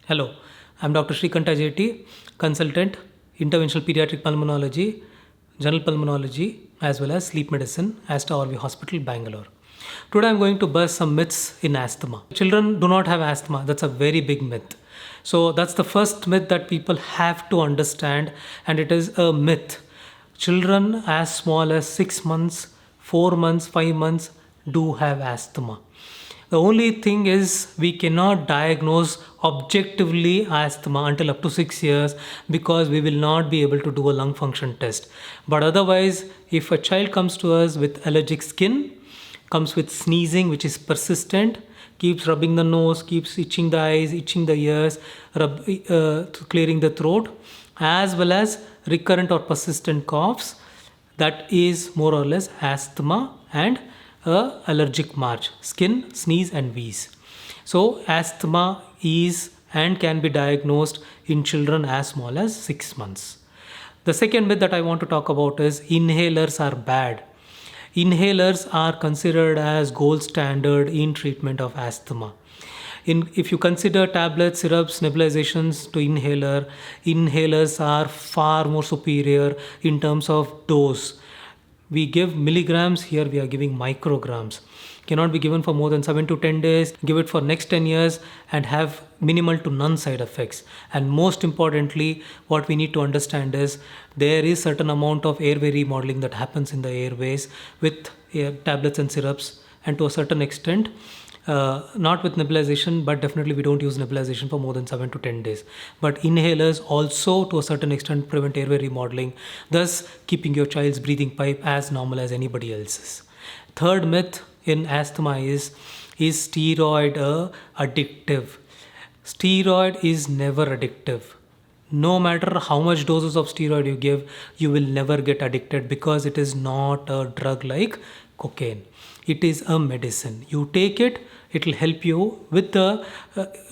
Hello, I'm Dr. Srikanta J T, consultant, Interventional Paediatric Pulmonology, General Pulmonology, as well as Sleep Medicine, Aster CMI Hospital, Bangalore. Today I'm going to bust some myths in asthma. Children do not have asthma. That's a very big myth. So that's the first myth that people have to understand, and it is a myth. Children as small as 6 months, 4 months, 5 months do have asthma. The only thing is we cannot diagnose objectively asthma until up to 6 years because we will not be able to do a lung function test. But otherwise, if a child comes to us with allergic skin, comes with sneezing which is persistent, keeps rubbing the nose, keeps itching the eyes, itching the ears, clearing the throat, as well as recurrent or persistent coughs, that is more or less asthma and allergic march, skin, sneeze and wheeze. So asthma is and can be diagnosed in children as small as 6 months. The second myth that I want to talk about is inhalers are bad. Inhalers are considered as gold standard in treatment of asthma. If you consider tablets, syrups, nebulizations to inhalers are far more superior in terms of dose. We give milligrams, here we are giving micrograms. Cannot be given for more than 7 to 10 days. Give it for next 10 years and have minimal to none side effects. And most importantly, what we need to understand is there is certain amount of airway remodeling that happens in the airways with tablets and syrups, and to a certain extent, not with nebulization, but definitely we don't use nebulization for more than 7 to 10 days. But inhalers also to a certain extent prevent airway remodeling, thus keeping your child's breathing pipe as normal as anybody else's. Third myth in asthma is steroid addictive? Steroid is never addictive. No matter how much doses of steroid you give, you will never get addicted because it is not a drug like cocaine. It is a medicine. You take it, it will help you with the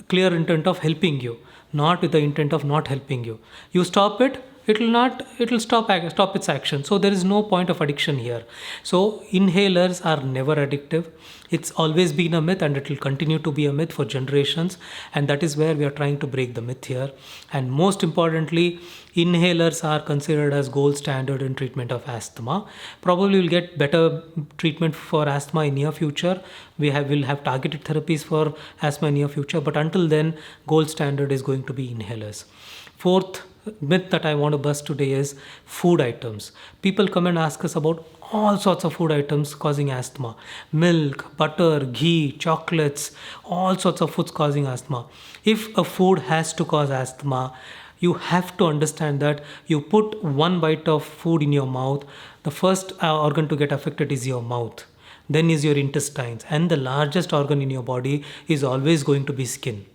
clear intent of helping you, not with the intent of not helping you. You stop it, it will stop its action. So there is no point of addiction here. So inhalers are never addictive. It's always been a myth and it will continue to be a myth for generations, and that is where we are trying to break the myth here. And most importantly, inhalers are considered as gold standard in treatment of asthma. Probably will get better treatment for asthma in near future. Will have targeted therapies for asthma in near future, but until then, gold standard is going to be inhalers. Fourth myth that I want to bust today is food items. People come and ask us about all sorts of food items causing asthma. Milk, butter, ghee, chocolates, all sorts of foods causing asthma. If a food has to cause asthma, you have to understand that you put one bite of food in your mouth, the first organ to get affected is your mouth, then is your intestines, and the largest organ in your body is always going to be skin.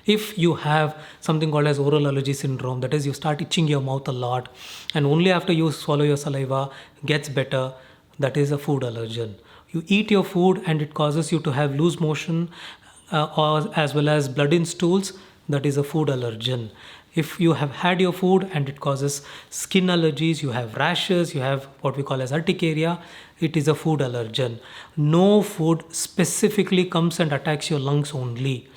If you have something called as oral allergy syndrome, that is you start itching your mouth a lot and only after you swallow your saliva gets better, that is a food allergen. You eat your food and it causes you to have loose motion or as well as blood in stools, that is a food allergen. If you have had your food and it causes skin allergies, you have rashes, you have what we call as urticaria, it is a food allergen. No food specifically comes and attacks your lungs only.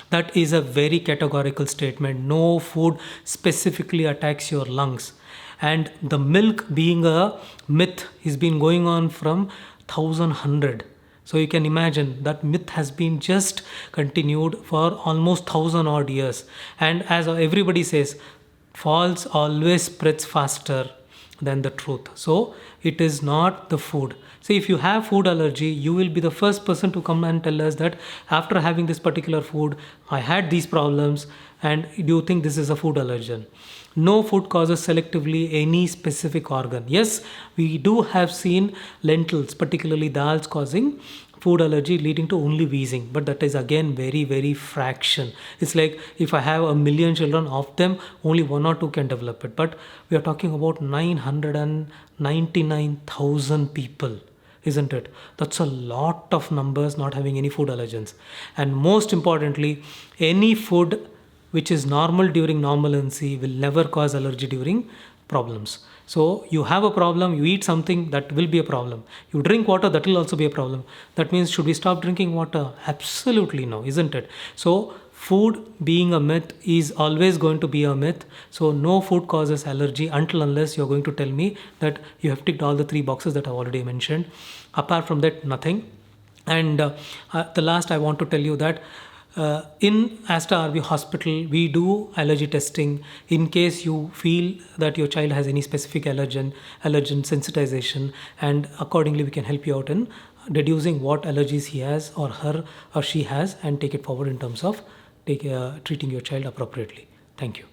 That is a very categorical statement. No food specifically attacks your lungs. And the milk being a myth has been going on from 1100. So you can imagine that myth has been just continued for almost 1000 odd years. And as everybody says, false always spreads faster than the truth. So it is not the food. So if you have food allergy, you will be the first person to come and tell us that after having this particular food, I had these problems, and do you think this is a food allergen? No food causes selectively any specific organ. Yes, we do have seen lentils, particularly dals, causing food allergy leading to only wheezing, but that is again very, very fraction. It's like if I have a million children, of them only 1 or 2 can develop it, but we are talking about 999,000 people, isn't it? That's a lot of numbers not having any food allergens. And most importantly, any food which is normal during normalcy will never cause allergy during problems. So you have a problem, you eat something, that will be a problem. You drink water, that will also be a problem. That means should we stop drinking water? Absolutely no, isn't it? So food being a myth is always going to be a myth. So no food causes allergy until unless you're going to tell me that you have ticked all the 3 boxes that I've already mentioned. Apart from that, nothing. And the last I want to tell you that in Aster RV Hospital, we do allergy testing in case you feel that your child has any specific allergen sensitization, and accordingly we can help you out in deducing what allergies he has or her or she has, and take it forward in terms of treating your child appropriately. Thank you.